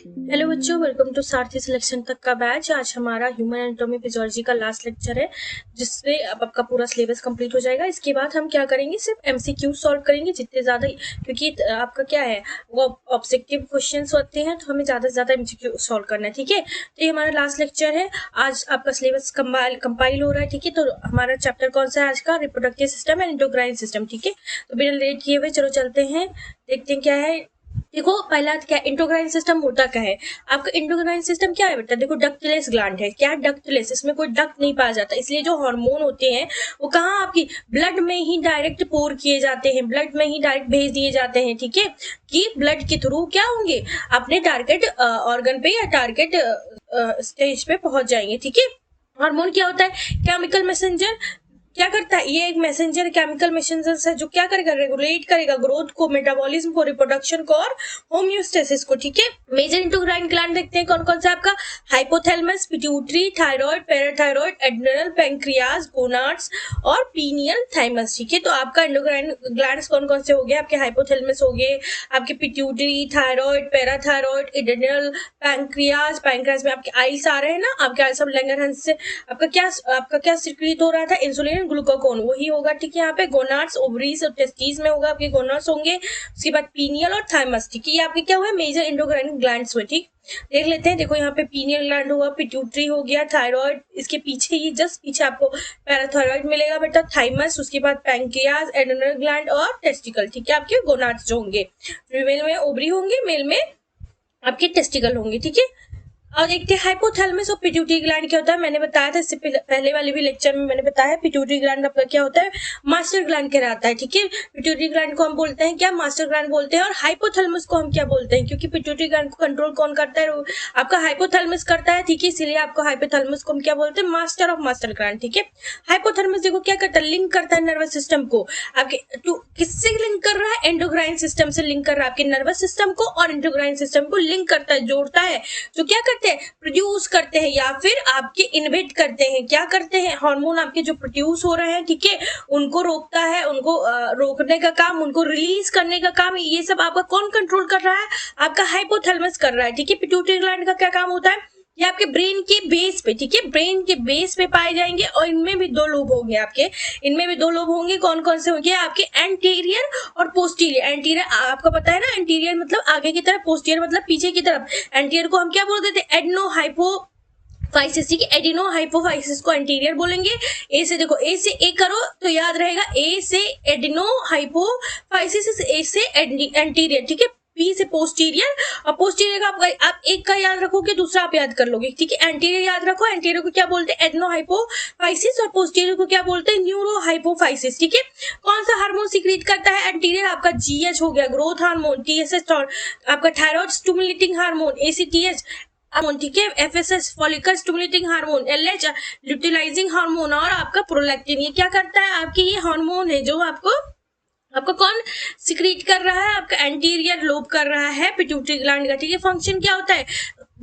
Hello बच्चों, welcome to Sarathi selection तक का बैच। आज हमारा ह्यूमन एनाटॉमी फिजियोलॉजी का लास्ट लेक्चर है, जिससे अब आपका पूरा सिलेबस कंप्लीट हो जाएगा। इसके बाद हम क्या करेंगे, सिर्फ एमसीक्यू सॉल्व करेंगे जितने ज्यादा, क्योंकि आपका क्या है वो ऑब्जेक्टिव क्वेश्चंस होते हैं, तो हमें ज्यादा से ज्यादा एमसीक्यू सॉल्व करना है। ठीक है, तो ये हमारा लास्ट लेक्चर है। आज आपका सिलेबस कंपाइल हो रहा है। ठीक है, तो हमारा चैप्टर कौन सा है आज का? Reproductive system and endocrine system. ठीक है, तो बिना लेट किए हुए चलो चलते हैं, देखते हैं क्या है। देखो, पहला क्या एंडोक्राइन सिस्टम होता क्या है आपका? एंडोक्राइन सिस्टम क्या है बेटा? देखो, डक्टलेस ग्लैंड है। क्या डक्टलेस? इसमें कोई डक्ट नहीं पाया जाता, इसलिए जो हार्मोन होते हैं वो कहाँ आपकी ब्लड में ही डायरेक्ट पोर किए जाते हैं, ब्लड में ही डायरेक्ट भेज दिए जाते हैं। ठीक है, कि ब्लड के थ्रू क्या होंगे, अपने टारगेट ऑर्गन पे या टारगेट स्टेज पे पहुंच जाएंगे। ठीक है, हार्मोन क्या होता है? Chemical messenger. क्या करता है ये? एक मैसेंजर, केमिकल मैसेंजर है, जो क्या करेगा, रेगुलेट करेगा ग्रोथ को, मेटाबॉलिज्म को, रिप्रोडक्शन को और होम्योस्टेसिस को। ठीक है, मेजर एंडोक्राइन ग्लैंड देखते हैं कौन कौन सा आपका? Hypothalamus, pituitary, thyroid, parathyroid, adrenal, pancreas, gonads और पीनियल थाइमस। ठीक है, तो आपका एंडोक्राइन ग्लैंड्स कौन कौन से हो गए? आपके हाइपोथैलेमस हो गए, आपके pituitary, thyroid, parathyroid, adrenal, pancreas. Pancreas में आपके आइल्स आ रहे हैं ना, आपके आइल्स लैंगरहंस से आपका क्या सिक्रीट हो रहा था? इंसुलिन, ग्लूकागोन, वही होगा। ठीक है, यहाँ पे गोनाड्स, ओवरीज और टेस्टिस में होगा, आपके गोनाड्स होंगे। उसके बाद पीनियल और थाइमस। ठीक है, ये आपके क्या हुए? मेजर एंडोक्राइन ग्लैंड्स हुए। ठीक, देख लेते हैं। देखो, यहाँ पे पीनियल ग्लैंड हुआ, पिट्यूटरी हो गया, थायराइड, इसके पीछे ही जस्ट पीछे आपको पैराथायराइड मिलेगा बेटा, थाइमस, उसके बाद पैंक्रियाज, एड्रेनल ग्लैंड और टेस्टिकल। ठीक है, आपके गोनाड्स जो होंगे, फीमेल में ओवरी होंगे, मेल में आपके टेस्टिकल होंगे। ठीक है, और देखते हैं हाइपोथैलेमस और पिट्यूटरी ग्लैंड क्या होता है। मैंने बताया था इससे पहले वाले भी लेक्चर में मैंने बताया, पिट्यूटरी ग्लैंड आपका क्या होता है? मास्टर ग्लैंड कहलाता है। ठीक है, पिट्यूटरी ग्लैंड को हम बोलते हैं क्या? मास्टर ग्लैंड बोलते हैं। और हाइपोथैलेमस को हम क्या बोलते हैं? क्योंकि पिट्यूटरी ग्लैंड को कंट्रोल कौन करता है? आपका हाइपोथैलेमस करता है। ठीक है, इसलिए आपको हाइपोथैलेमस को हम क्या बोलते हैं? Master of master gland. ठीक है, हाइपोथैलेमस देखो क्या करता है? लिंक करता है नर्वस सिस्टम को। आपके किससे लिंक कर रहा है? एंडोक्राइन सिस्टम से लिंक कर रहा है, आपके नर्वस सिस्टम को और एंडोक्राइन सिस्टम को लिंक करता है, जोड़ता है। जो क्या करते हैं? प्रोड्यूस करते हैं या फिर आपके इनहिबिट करते हैं। क्या करते हैं? हार्मोन आपके जो प्रोड्यूस हो रहे हैं, ठीक है, उनको रोकता है, उनको रोकने का काम, उनको रिलीज करने का काम, ये सब आपका कौन कंट्रोल कर रहा है? आपका हाइपोथैलेमस कर रहा है। ठीक है, पिट्यूटरी ग्लैंड का क्या काम होता है? ये आपके ब्रेन के बेस पे, ठीक है, ब्रेन के बेस पे पाए जाएंगे। और इनमें भी दो लोब होंगे आपके, इनमें भी दो लोब होंगे। कौन कौन से होंगे? आपके एंटीरियर और पोस्टीरियर। एंटीरियर आपको पता है ना, एंटीरियर मतलब आगे की तरफ, पोस्टीरियर मतलब पीछे की तरफ। एंटीरियर को हम क्या बोल देते हैं? Adeno hypophysis. ठीक है, एडिनो हाइपोफाइसिस को एंटीरियर बोलेंगे। ए से देखो, ए से ए करो तो याद रहेगा, ए से एडिनो हाइपोफाइसिस, ए से एंटीरियर। ठीक है, पी से पोस्टीरियर, और पोस्टीरियर का आप एक का याद रखोगे, दूसरा आप याद कर लोगे। ठीक है, एंटीरियर याद रखो, एंटीरियर को क्या बोलते हैं? एडनो हाइपोफाइसिस, और पोस्टीरियर को क्या बोलते हैं? Neuro hypophysis. ठीक है, कौन सा हार्मोन सीक्रेट करता है एंटीरियर? आपका जीएच हो गया, ग्रोथ हार्मोन, टीएसएच, आपका thyroid stimulating hormone, ACTH hormone. ठीक है, FSS follicle stimulating hormone, LH luteinizing hormone, और आपका प्रोलैक्टिन। ये क्या करता है? आपके ये हार्मोन है जो आपका कौन सिक्रीट कर रहा है? आपका एंटीरियर लोब कर रहा है पिट्यूटरी ग्लैंड का। ठीक है, फंक्शन क्या होता है?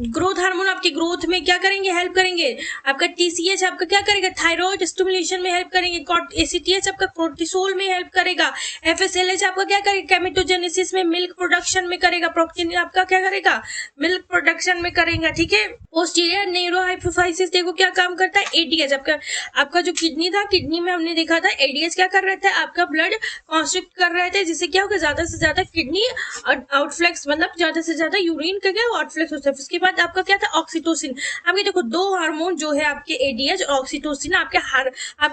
ग्रोथ हार्मोन आपकी ग्रोथ में क्या करेंगे? हेल्प करेंगे। आपका टीसीएच आपका क्या करेगा? थायराइड स्टिमुलेशन में हेल्प करेंगे। एसीटीएच आपका कोर्टिसोल में हेल्प करेगा। एफएसएलएच आपका क्या करेगा? केमेटोजेनेसिस में, मिल्क प्रोडक्शन में करेगा। प्रोक्टिन आपका क्या करेगा? मिल्क प्रोडक्शन में करेगा। ठीक है, पोस्टीरियर न्यूरो हाइपोफाइसिस देखो क्या काम करता है? एडीएच आपका जो किडनी था, किडनी में हमने देखा था एडीएच क्या कर रहे थे? आपका ब्लड कॉन्स्ट्रिक्ट कर रहे थे, जिससे क्या होगा? ज्यादा से ज्यादा किडनी आउटफ्लेक्स, मतलब ज्यादा से ज्यादा यूरिन का क्या आउटफ्लेक्स होता है। उसके बाद आपका क्या था? ऑक्सीटोसिन। आपके देखो दो हार्मोन जो है आपके एडीएच और ऑक्सीटोसिन, आपके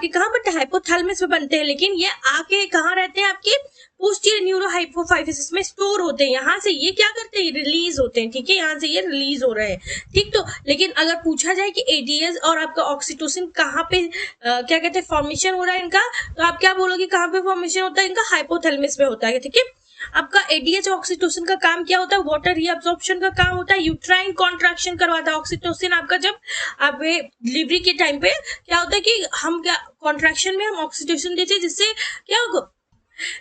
कहाँ बनते हैं? हाइपोथैलेमस में बनते हैं, लेकिन ये आके कहाँ रहते हैं? आपके पोस्टीरियर न्यूरो हाइपोफाइसिस में स्टोर होते हैं। यहाँ से ये क्या करते हैं? रिलीज होते हैं। ठीक है, यहाँ से ये रिलीज हो रहे हैं। ठीक, तो लेकिन अगर पूछा जाए कि एडीएच और आपका ऑक्सीटोसिन कहाँ पे क्या कहते हैं फॉर्मेशन हो रहा है इनका, तो आप क्या बोलोगे? कहाँ पे फॉर्मेशन होता है इनका? हाइपोथैलेमस में होता है। ठीक है, आपका एडीएच ऑक्सीटोसिन का काम क्या होता है? वाटर रीअब्सॉर्प्शन का काम होता है। यूट्राइन कॉन्ट्रैक्शन करवाता है ऑक्सीटोसिन आपका। जब आप डिलीवरी के टाइम पे क्या होता है कि हम क्या कॉन्ट्रैक्शन में हम ऑक्सीटोसिन देते हैं, जिससे क्या होगा?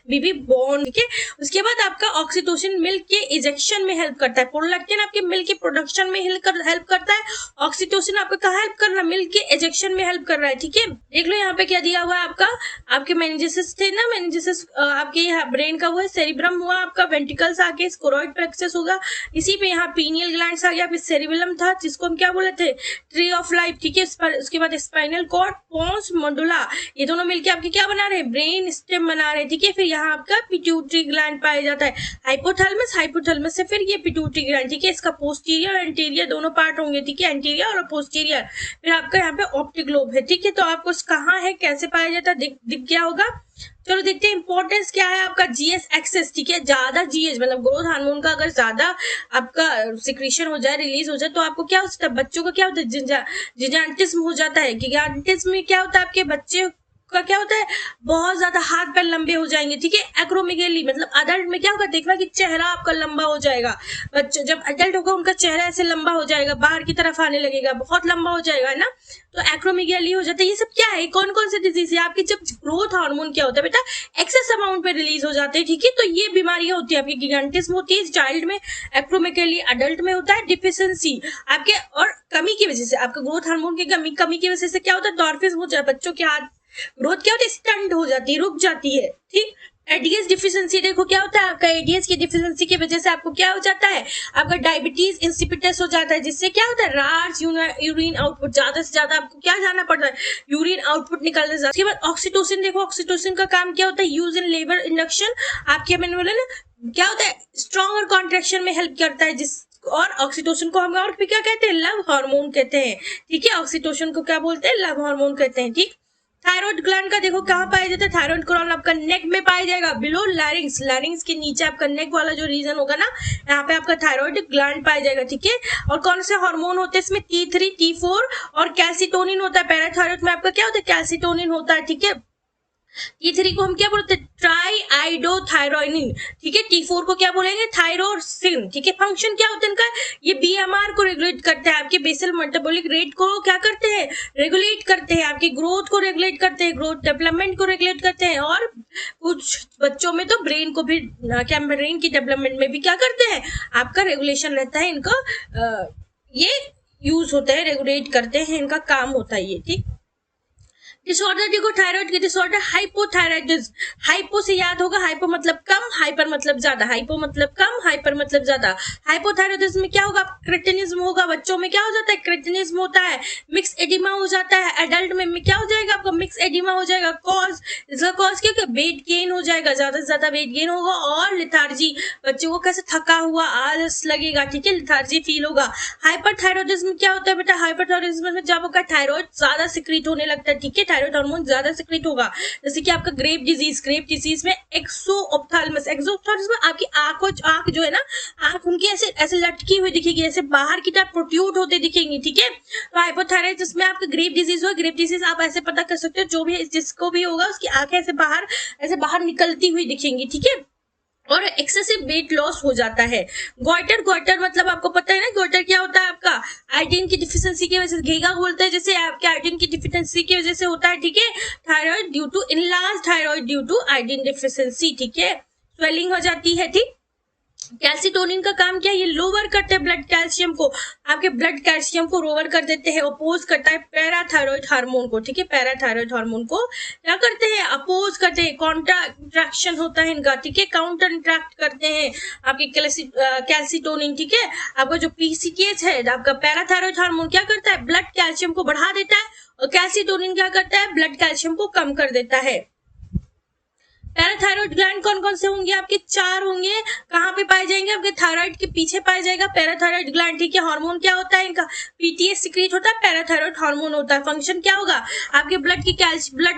बेबी बॉर्न, ठीक है। उसके बाद आपका ऑक्सीटोसिन मिल्क के इजेक्शन में हेल्प करता है, प्रोलैक्टिन आपके मिल्क के प्रोडक्शन में हेल्प करता है, ऑक्सीटोसिन आपका कहाँ हेल्प कर रहा है, मिल्क के इजेक्शन में हेल्प कर रहा है, ठीक है। देख लो यहाँ पे क्या दिया हुआ है आपका, आपके मेनिंजेसिस थे ना, मेनिंजेसिस आपके ब्रेन का हुआ है, सेरिब्रम हुआ आपका, वेंट्रिकल्स आके स्कोरॉइड प्लेक्सस होगा, इसी पे यहाँ पीनियल ग्लैंड्स आ गया, फिर सेरिबेलम था जिसको हम क्या बोले थे, ट्री ऑफ लाइफ, ठीक है। उसके बाद स्पाइनल कॉर्ड, पोन्स, मेडुला, ये दोनों मिलके आपके क्या बना रहे हैं, ब्रेन स्टेम बना रहे हैं, ठीक है। फिर यहाँ आपका पिट्यूटरी ग्लैंड पाया जाता है, हाइपोथैलेमस, हाइपोथैलेमस से फिर ये पिट्यूटरी ग्लैंड, ठीक है। इसका पोस्टीरियर और एंटीरियर दोनों पार्ट होंगे, ठीक है, एंटीरियर और पोस्टीरियर। फिर आपका यहाँ पे ऑप्टिक लोब है, ठीक है। तो आपको कहाँ है, कैसे पाया जाता है, दिख गया होगा। चलो देखते हैं इंपॉर्टेंस क्या है आपका, जीएस एक्सेस, ठीक है। ज्यादा जीएच मतलब ग्रोथ हार्मोन का अगर ज्यादा आपका सिक्रीशन हो जाए, रिलीज हो जाए, तो आपको क्या होता है, बच्चों का क्या होता है, जिजांटिज्म हो जाता है। जिजांटिज्म में क्या होता है, आपके बच्चे का क्या होता है, बहुत ज्यादा हाथ पैर लंबे हो जाएंगे, ठीक है। एक्रोमेगेली मतलब अडल्ट में क्या होगा, देखना कि चेहरा आपका लंबा हो जाएगा, बच्चे जब अडल्ट होगा उनका चेहरा ऐसे लंबा हो जाएगा, बाहर की तरफ आने लगेगा, बहुत लंबा हो जाएगा, है ना। तो एक्रोमेगेली हो जाता है। ये सब क्या है, कौन कौन से डिजीज है आपकी, जब ग्रोथ हार्मोन क्या होता है बेटा, एक्सेस अमाउंट पे रिलीज हो जाते हैं, ठीक है। तो ये बीमारियां होती है आपकी, गिगांटिज्म होती है चाइल्ड में, एक्रोमेगेली अडल्ट में होता है, डिफिशिएंसी आपके और कमी की वजह से, आपका ग्रोथ हार्मोन की कमी की वजह से क्या होता है, डॉर्फिज्म हो जाता है, बच्चों के हाथ ग्रोथ क्या होती है, स्टंट हो जाती है, रुक जाती है, ठीक। एडीएस डिफिशिएंसी देखो क्या होता है आपका, एडीएस की डिफिशिएंसी की वजह से आपको क्या हो जाता है, आपका डायबिटीज इंसिपिटस हो जाता है, जिससे क्या होता है, लार्ज यूरिन आउटपुट, ज्यादा से ज्यादा आपको क्या जाना पड़ता है, यूरिन आउटपुट निकालने जाता है। उसके बाद ऑक्सीटोसिन देखो, ऑक्सीटोसिन का काम क्या होता है, यूज इन लेबर इंडक्शन, आपके मैंने बोला ना क्या होता है, स्ट्रॉन्गर कॉन्ट्रैक्शन में हेल्प करता है, जिस और ऑक्सीटोसिन को हम और भी क्या कहते हैं, लव हार्मोन कहते हैं, ठीक है। ऑक्सीटोसिन को क्या बोलते हैं, लव हार्मोन कहते हैं, ठीक। थायराइड ग्लैंड का देखो कहाँ पाया जाता है, थायराइड ग्लैंड आपका नेक में पाया जाएगा, बिलो लैरिंग्स, लैरिंग्स के नीचे आपका नेक वाला जो रीजन होगा ना, यहाँ पे आपका थायराइड ग्लैंड पाया जाएगा, ठीक है। और कौन से हार्मोन होते हैं इसमें, T3, T4 और कैल्सिटोनिन होता है। पैराथायराइड में आपका क्या होता है, कैल्सिटोनिन होता है, ठीक है। T3 को हम क्या बोलते हैं, ट्राई आइडोथायरोनिन, ठीक है। T4 को क्या बोलेंगे, थायरोसिन, ठीक है। फंक्शन क्या होता है इनका, ये बीएमआर को रेगुलेट करते हैं, आपके बेसल मेटाबॉलिक रेट को क्या करते हैं, रेगुलेट करते हैं, आपकी ग्रोथ को रेगुलेट करते हैं, ग्रोथ डेवलपमेंट को रेगुलेट करते हैं, और कुछ बच्चों में तो ब्रेन को भी, क्या ब्रेन की डेवलपमेंट में भी क्या करते हैं, आपका रेगुलेशन रहता है इनका, ये यूज होता है, रेगुलेट करते हैं, इनका काम होता है ये, ठीक। डिसऑर्डर देखो, थायराइड के डिसऑर्डर, हाइपोथायराइडिज्म, हाइपो से याद होगा, हाइपो मतलब कम, हाइपर मतलब ज्यादा, हाइपो मतलब कम, हाइपर मतलब ज्यादा। हाइपोथायराइडिज्म में क्या होगा, क्रेटिनिज्म होगा, बच्चों में क्या हो जाता है, क्रेटिनिज्म होता है, मिक्स एडिमा हो जाता है, एडल्ट में क्या हो जाएगा आपका, मिक्स एडिमा हो जाएगा। कॉज, इसका कॉज क्या, वेट गेन हो जाएगा, ज्यादा से ज्यादा वेट गेन होगा, और लिथार्जी, बच्चों को कैसे थका हुआ आलस लगेगा, ठीक है, लिथार्जी फील होगा। हाइपरथायराइडिज्म क्या होता है बेटा, हाइपरथायराइडिज्म में जब आपका थायराइड ज्यादा सिक्रीट होने लगता है, ठीक है, थायराइड हार्मोन ज्यादा सिक्रीट होगा, जैसे कि आपका ग्रेप डिजीज में एक्सोऑप्थाल्मस, एक्सोऑप्थाल्मस में आपकी आंख जो है ना, आंख उनकी ऐसे लटकी हुई दिखेगी, ऐसे बाहर की तरफ प्रोट्रूड होते दिखेंगी, ठीक है। तो हाइपोथायराइडिज्म में आपका ग्रेप डिजीज हो, ग्रेप डिजीज आप ऐसे पता कर सकते हो, जो भी जिसको भी होगा उसकी आंखें ऐसे बाहर निकलती हुई दिखेंगी, ठीक है। और एक्सेसिव वेट लॉस हो जाता है। गोइटर मतलब आपको पता है ना, गोइटर क्या होता है आपका, आयोडीन की डिफिशिएंसी की वजह से, घेगा बोलते हैं जैसे आपके आयोडीन की डिफिशिएंसी की वजह से होता है, ठीक है। Thyroid due to enlarge thyroid due to iodine deficiency, ठीक है, स्वेलिंग हो जाती है, ठीक। कैल्सिटोनिन का काम क्या है, ये लोअर करते हैं ब्लड कैल्शियम को, आपके ब्लड कैल्शियम को लोअर कर देते हैं, अपोज करता है पैराथायरॉइड हार्मोन को, ठीक है। पैराथायरॉइड हार्मोन को क्या करते हैं, अपोज करते हैं, कॉन्ट्रैक्शन होता है इनका, ठीक है, काउंटर इंट्रैक्ट करते हैं आपके कैल्सिटोनिन, ठीक है। आपका जो पीसीटीएच है, आपका पैराथायरॉइड हार्मोन क्या करता है, ब्लड कैल्शियम को बढ़ा देता है, और कैल्सिटोनिन क्या करता है, ब्लड कैल्शियम को कम कर देता है। पैराथायरॉइड ग्लैंड कौन कौन से होंगे आपके, 4 होंगे। कहाँ पे पाए जाएंगे, आपके थायराइड के पीछे पाया जाएगा पैराथायरॉइड ग्लैंड, ठीक है। हार्मोन क्या होता है इनका, पीटीएस सिक्रीट होता है, पैराथायरॉइड हार्मोन होता है। फंक्शन क्या होगा, आपके ब्लड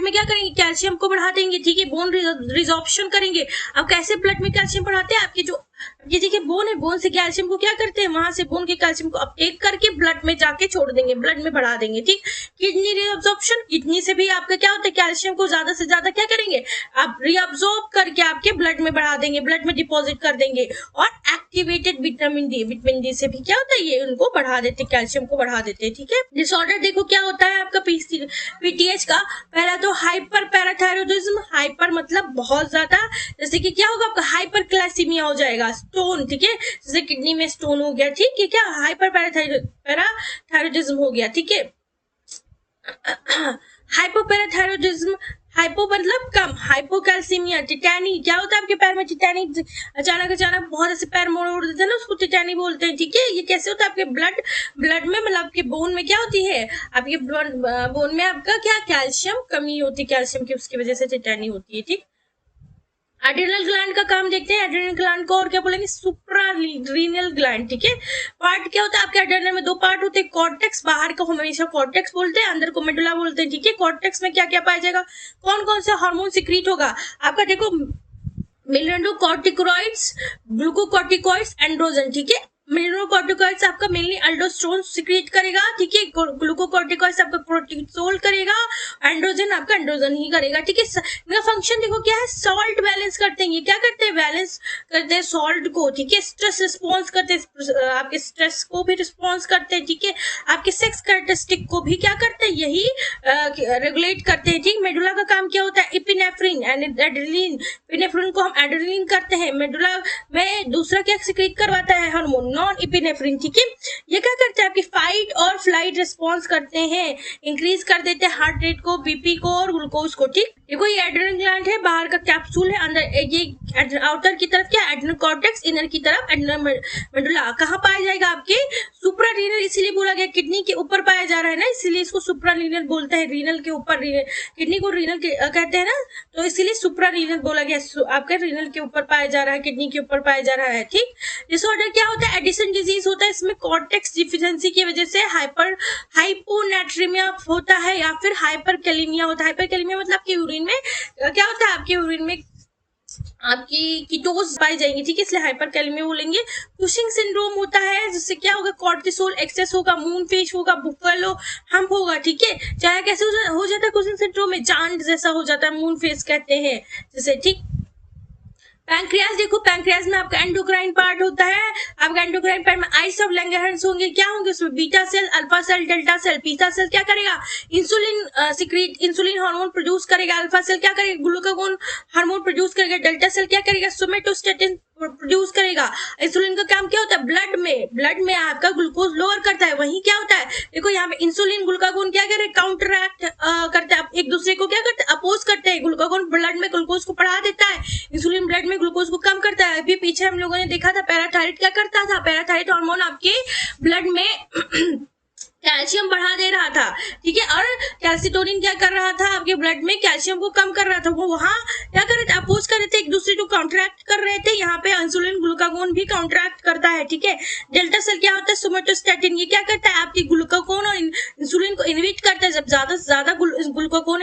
में क्या करेंगे, कैल्शियम को बढ़ा देंगे, ठीक है, बोन रिजॉर्प्शन करेंगे। अब कैसे ब्लड में कैल्शियम बढ़ाते हैं, आपके जो ये देखिए बोन है, बोन से कैल्शियम को क्या करते हैं, वहां से बोन के कैल्शियम को अपटेक करके ब्लड में जाके छोड़ देंगे, ब्लड में बढ़ा देंगे। ठीक, किडनी रीअब्जॉर्प्शन, किडनी से भी आपका क्या होता है, कैल्शियम को ज्यादा से ज्यादा क्या करेंगे, आप रीअब्जॉर्ब करके आपके ब्लड में बढ़ा देंगे, ब्लड में डिपॉजिट कर देंगे। और activated vitamin D, vitamin D से भी क्या होता है, ये उनको बढ़ा देते, कैल्शियम को बढ़ा देते हैं। ठीक है, डिसऑर्डर देखो क्या होता है आपका पीटीएच का। पहला तो हाइपर पैराथायरॉयडिज्म, हाइपर मतलब बहुत ज्यादा, जैसे कि क्या होगा आपका हाइपरक्लाइसीमिया हो जाएगा, स्टोन। ठीक है, जैसे किडनी में स्टोन हो गया। ठीक है, क्या हाइपर पैराथायरॉयडिज्म हो गया। ठीक है, हाइपोपैराथायरॉयडिज्म, हाइपो मतलब कम, हाइपोकैल्सीमिया, टिटैनी, क्या होता है आपके पैर में टिटैनी, अचानक बहुत ऐसे पैर मोड़ देते हैं ना, उसको टिटैनी बोलते हैं। ठीक है, ये कैसे होता है आपके ब्लड में, मतलब आपके बोन में क्या होती है, आपके बोन में आपका क्या कैल्शियम कमी होती है, कैल्शियम की, उसकी वजह से टिटैनी होती है। ठीक, एड्रिनल ग्लैंड का काम देखते हैं। एड्रिनल ग्लैंड को और क्या बोलेंगे, सुप्रारीनल ग्लैंड। ठीक है, पार्ट क्या होता है आपके एड्रिनल में, दो पार्ट होते हैं, कॉर्टेक्स, बाहर का हमेशा कॉर्टेक्स बोलते हैं, अंदर को मेडुला बोलते हैं। ठीक है, कॉर्टेक्स में क्या क्या पाया जाएगा, कौन कौन सा हार्मोन सिक्रीट होगा आपका, देखो मिनरलोकॉर्टिकोइड्स, ग्लूकोकॉर्टिकोइड्स, एंड्रोजन। ठीक है, मिनरलोकॉर्टिकोइड्स आपका मेनली अल्डोस्टेरोन सिक्रीट करेगा। ठीक है, ग्लूकोकॉर्टिकोइड्स आपका कोर्टिसोल करेगा, एंड्रोजन आपका एंड्रोजन ही करेगा। ठीक है, इनका फंक्शन देखो क्या है, सॉल्ट बैलेंस करते हैं। ये क्या करते हैं, बैलेंस करते हैं सॉल्ट को। ठीक है, स्ट्रेस रिस्पॉन्स करते हैं, आपके स्ट्रेस को भी रिस्पॉन्स करते हैं। ठीक है, आपके सेक्स कैरेक्टरिस्टिक को भी क्या करते हैं, यही रेगुलेट करते हैं। ठीक, मेडुला का काम क्या होता है, इपिनेफ्रिन एंड एड्रेनलिन, इपिनेफ्रिन को हम एड्रेनलिन करते हैं, मेडुला में दूसरा क्या सिक्रीट करवाता है, हार्मोन नॉन इपिनेफ्रिन। ठीक है, ये क्या करते हैं, आपकी फाइट और फ्लाइट रिस्पॉन्स करते हैं, इंक्रीज कर देते हैं हार्ट रेट को, बीपी को और ग्लूकोज को। ठीक, देखो ये एड्रेनल ग्लैंड है, बाहर का कैप्सूल है, अंदर ये आउटर की तरफ क्या एड्रेनल कॉर्टेक्स, इनर की तरफ एड्रेनल मेडुला। कहाँ पाया जाएगा, आपके सुप्रारीनल, इसीलिए बोला गया किडनी के ऊपर पाया जा रहा है ना, इसीलिए इसको सुप्रारीनल बोलते हैं, रीनल के ऊपर, किडनी को रीनल कहते हैं ना, तो इसीलिए सुप्रारीनल बोला गया, आपके रीनल के ऊपर पाया जा रहा है, किडनी के ऊपर पाया जा रहा है। ठीक, डिसऑर्डर क्या होता है, एडिसन डिजीज होता है, इसमें कॉर्टेक्स डिफिशिएंसी की वजह से हाइपोनेट्रीमिया होता है या फिर हाइपरकैलेमिया होता है। हाइपरकैलेमिया मतलब आपके यूरिन में क्या होता है, आपके यूरिन में आपकी कीटोज पाई जाएंगी। ठीक है, इसलिए हाइपरकैलेमिया बोलेंगे। कुशिंग सिंड्रोम होता है, जिससे क्या होगा, कॉर्टिसोल एक्सेस होगा, मून फेस होगा, बुफेलो हम्प होगा। ठीक है, चाहे कैसे हो जाता है कुशिंग सिंड्रोम में, जांड जैसा हो जाता है, मून फेस कहते हैं जैसे। ठीक, पैंक्रियाज देखो, पैंक्रियाज में आपका एंडोक्राइन पार्ट होता है, आपका एंडोक्राइन पार्ट में आइस ऑफ लैंगरहैंस होंगे, क्या होंगे उसमें, beta cell, alpha cell, delta cell. Beta cell क्या करेगा, insulin secrete, insulin hormone produce करेगा, अल्फा सेल क्या करेगा, ग्लूकागोन हार्मोन प्रोड्यूस करेगा, डेल्टा सेल क्या करेगा, सोमेटोस्टेटिन प्रोड्यूस करेगा। इंसुलिन का काम क्या होता है, ब्लड में आपका ग्लूकोज लोअर करता है। वहीं क्या होता है, देखो यहाँ पे इंसुलिन ग्लूकागोन क्या करे, काउंटरैक्ट करता है, एक दूसरे को क्या करते हैं, अपोज करते हैं। ग्लूकागोन ब्लड में ग्लूकोज को बढ़ा देता है, इंसुलिन ब्लड में ग्लूकोज को कम करता है। अभी पीछे हम लोगों ने देखा था पैराथायराइड क्या करता था, पैराथायराइड हार्मोन आपके ब्लड में कैल्शियम बढ़ा दे रहा था। ठीक है, और कैल्सिटोनिन क्या कर रहा था, आपके ब्लड में कैल्शियम को कम कर रहा था। वो वहां क्या कर रहे थे, अपोज कर रहे थे, एक दूसरे को काउंटरैक्ट कर रहे थे। यहाँ पे इंसुलिन ग्लूकागोन भी काउंटरैक्ट करता है। ठीक है, डेल्टा सेल क्या होता है, सोमेटोस्टेटिन, ये क्या करता है, आपकी ग्लूकागोन और इंसुलिन को इनहिबिट करता है। जब ज्यादा से ज्यादा ग्लूकागोन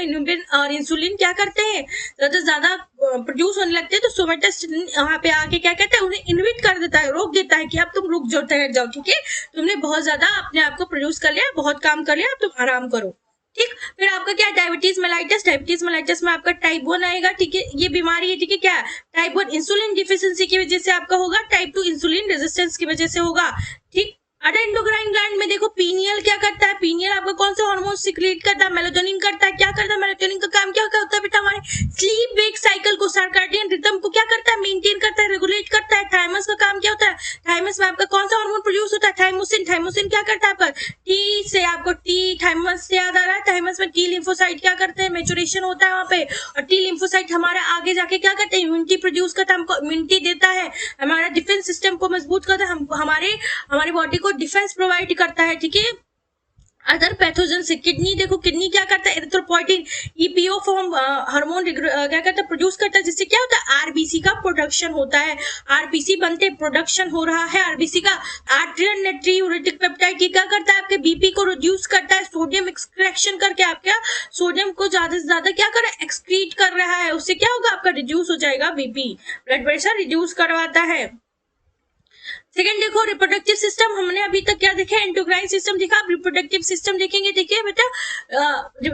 और इंसुलिन क्या करते हैं, ज्यादा से ज्यादा प्रोड्यूस होने लगते हैं, तो सोमेटोस्टेटिन यहाँ पे आके क्या कहता है, उन्हें इनहिबिट कर देता है, रोक देता है कि अब तुम रुक जाओ, ठहर जाओ। ठीक है, तुमने बहुत ज्यादा अपने आप को प्रोड्यूस कर लिया, बहुत काम कर लिया, अब तुम आराम करो। ठीक, फिर आपका क्या, डायबिटीज मेलाइटस में आपका टाइप 1 आएगा। ठीक है, ये बीमारी है। ठीक है, क्या टाइप 1 इंसुलिन डिफिशिएंसी की वजह से आपका होगा, टाइप 2 इंसुलिन रेजिस्टेंस की वजह से होगा। ठीक, एंडोक्राइन ग्लैंड में देखो, पीनियल क्या करता है, पीनियल आपका कौन सा हार्मोन सिक्रीट करता है, मेलाटोनिन करता है। क्या करता है, मेलाटोनिन का काम क्या होता है बेटा, हमारे स्लीप वेक साइकिल को, सर्कैडियन रिदम को क्या करता है, मेंटेन करता है, रेगुलेट करता है। थाइमस का काम क्या होता है, थाइमस में आपका कौन सा हार्मोन प्रोड्यूस होता है, थाइमोसिन। थाइमोसिन क्या करता है आपका, टी से आपको टी, थाइमस से याद आ रहा है, थाइमस में टी लिम्फोसाइट क्या करते हैं, मेचुरेशन होता है वहां पे, और टी लिम्फोसाइट हमारे आगे जाके क्या करते हैं, इम्यूनिटी प्रोड्यूस करता है, हमको इम्यूनिटी देता है, हमारा डिफेंस सिस्टम को मजबूत करता है, हमारे बॉडी को डिफेंस प्रोवाइड करता है। ठीक है, अदर पैथोजन से किडनी देखो, किडनी क्या करता है, एरिथ्रोपोइटिन ईपीओ फॉर्म हार्मोन क्या करता है, प्रोड्यूस करता है, जिससे क्या होता है, आरबीसी का प्रोडक्शन होता है, आरबीसी बनते, प्रोडक्शन हो रहा है आरबीसी का। आर्टरियल नाइट्रियूरेटिक पेप्टाइड क्या करता है, आपके बीपी को रिड्यूस करता है, सोडियम एक्सट्रैक्शन करके आपका सोडियम को ज्यादा से ज्यादा क्या कर रहा है, एक्सक्रीट कर रहा है, उससे क्या होगा, आपका रिड्यूस हो जाएगा बीपी, ब्लड प्रेशर रिड्यूस करवाता है। सेकंड देखो रिप्रोडक्टिव सिस्टम, हमने अभी तक क्या देखा, एंडोक्राइन सिस्टम देखा, अब रिप्रोडक्टिव सिस्टम देखेंगे। देखिए बेटा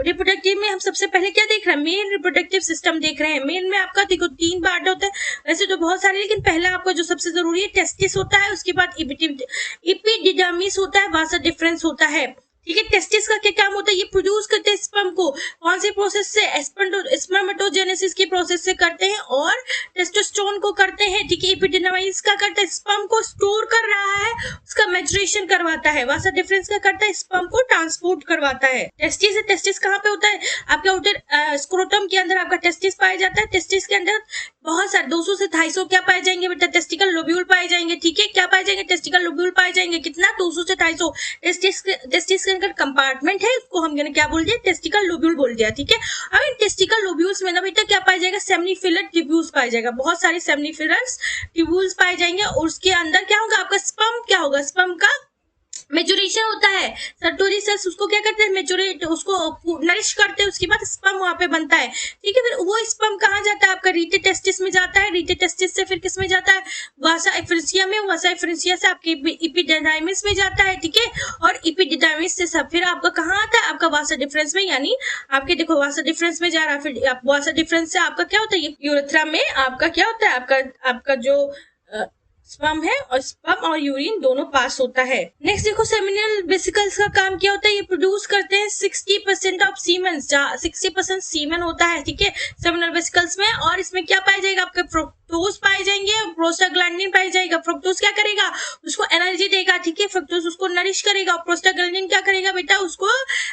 रिप्रोडक्टिव में हम सबसे पहले क्या देख रहे हैं, मेल रिप्रोडक्टिव सिस्टम देख रहे हैं। मेल में आपका देखो 3 पार्ट होता है, वैसे तो बहुत सारे, लेकिन पहला आपका जो सबसे जरूरी है टेस्टिस होता है, उसके बाद एपिडिडर्मिस होता है, वासा डिफरेंस होता है। ठीक है, टेस्टिस का क्या काम होता है, ये प्रोड्यूस करते हैं स्पर्म को, कौन से प्रोसेस से, स्पर्मेटोजेनेसिस के प्रोसेस से करते हैं, और टेस्टोस्टेरोन को करते हैं। ठीक है, एपिडिडर्मिस का करता है, स्पर्म को स्टोर कर रहा है, उसका मैचुरेशन करवाता है। वासा डिफरेंस का करता है, स्पर्म को ट्रांसपोर्ट करवाता है। टेस्टिस है, टेस्टिस कहाँ पे होता है, आपके आउटर स्क्रोटम के अंदर आपका टेस्टिस पाया जाता है। टेस्टिस के अंदर बहुत सारे 200 से 250 क्या पाए जाएंगे बेटा, टेस्टिकल लोब्यूल पाए जाएंगे। ठीक है, क्या पाए जाएंगे, टेस्टिकल लोब्यूल पाए जाएंगे, कितना, 200 से 250। टेस्टिस के अंदर कंपार्टमेंट है, उसको हम क्या बोल दिया, टेस्टिकल लोब्यूल बोल दिया। ठीक है, अब इन टेस्टिकल लोब्यूल्स में ना बेटा क्या पाया जाएगा, सेमिनिफिलर ट्यूब्यूल्स पाए जाएगा, बहुत सारे सेमिनिफिलर ट्यूब्यूल्स पाए जाएंगे, और उसके अंदर क्या होगा, आपका स्पर्म क्या होगा, स्पर्म का मेचुरेशन होता है। सर्टोरी सेल्स उसको क्या करते हैं, मेचुरेट, उसको नरिश करते हैं, उसके बाद स्पर्म वहां पे बनता है। ठीक है, फिर वो स्पर्म कहाँ जाता है, आपका रीटे टेस्टिस में जाता है, रीटे टेस्टिस से फिर किस में जाता है, वासा एफरेंसिया में, वासा एफरेंसिया से आपके एपिडिडाइमिस में जाता है। ठीक है, और एपिडिडाइमिस से सब फिर आपका कहाँ आता है, आपका वासा डिफरेंस में, यानी आपके देखो वासा डिफरेंस में जा रहा है, फिर वासा डिफरेंस से आपका क्या होता है, यूरेथ्रा में आपका क्या होता है, आपका जो स्पर्म है, और स्पर्म और यूरिन दोनों पास होता है। नेक्स्ट देखो सेमिनल वेसिकल्स का काम क्या होता है, ये प्रोड्यूस करते हैं 60% ऑफ सीमेन, 60% सीमेन होता है। ठीक है, सेमिनल वेसिकल्स में, और इसमें क्या पाया जाएगा, आपके फ्रुक्टोज पाए जाएंगे, प्रोस्टाग्लैंडिन पाया जाएगा। फ्रुक्टोज क्या करेगा, उसको एनर्जी देगा। ठीक है, फ्रुक्टोज उसको नरिश करेगा, प्रोस्टाग्लैंडिन क्या करेगा बेटा, उसको